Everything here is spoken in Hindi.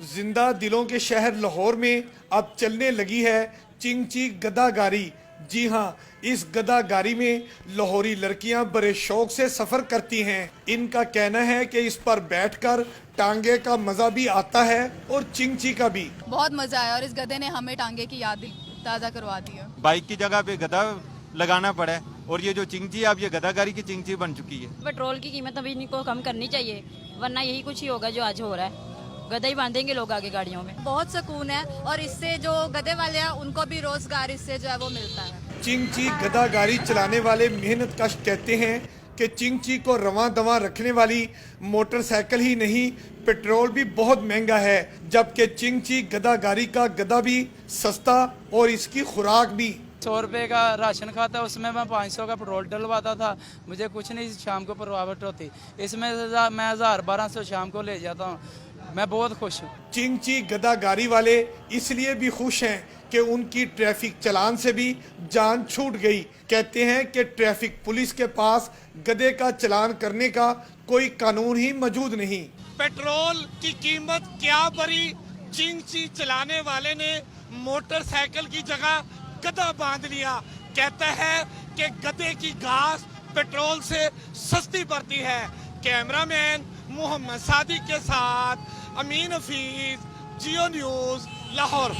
जिंदा दिलों के शहर लाहौर में अब चलने लगी है चिंची गदागारी। जी हाँ, इस गदागारी में लाहौरी लड़कियां बड़े शौक से सफर करती हैं। इनका कहना है कि इस पर बैठकर टांगे का मजा भी आता है और चिंची का भी। बहुत मजा आया और इस गधे ने हमें टांगे की याद ताज़ा करवा दी है। बाइक की जगह पे गधा लगाना पड़ा है और ये जो चिंची है अब ये गदागारी की चिंची बन चुकी है। पेट्रोल की कीमत अभी इनको कम करनी चाहिए, वरना यही कुछ ही होगा जो आज हो रहा है। गधा ही बांधेंगे लोग आगे गाड़ियों में। बहुत सुकून है और इससे जो गधे वाले हैं उनको भी रोजगार इससे जो है वो मिलता है। चिंची गदागारी चलाने वाले मेहनत कश कहते हैं कि चिंची को रवां दवां रखने वाली मोटरसाइकिल ही नहीं, पेट्रोल भी बहुत महंगा है, जबकि चिंची गदागारी का गधा भी सस्ता और इसकी खुराक भी। 100 रुपये का राशन खाता, उसमें मैं 500 का पेट्रोल डलवाता था। मुझे कुछ नहीं शाम को प्रभावित होती, इसमें मैं 1000-1200 शाम को ले जाता हूँ। मैं बहुत खुश हूँ। चिंची गदागारी वाले इसलिए भी खुश हैं कि उनकी ट्रैफिक चालान से भी जान छूट गई। कहते हैं कि ट्रैफिक पुलिस के पास गधे का चालान करने का कोई कानून ही मौजूद नहीं। पेट्रोल की कीमत क्या बढ़ी, चिंची चलाने वाले ने मोटरसाइकिल की जगह गधा बांध लिया। कहता है कि गधे की घास पेट्रोल से सस्ती पड़ती है। कैमरामैन मोहम्मद सादिक के साथ अमीन हफीज, जियो न्यूज़, लाहौर।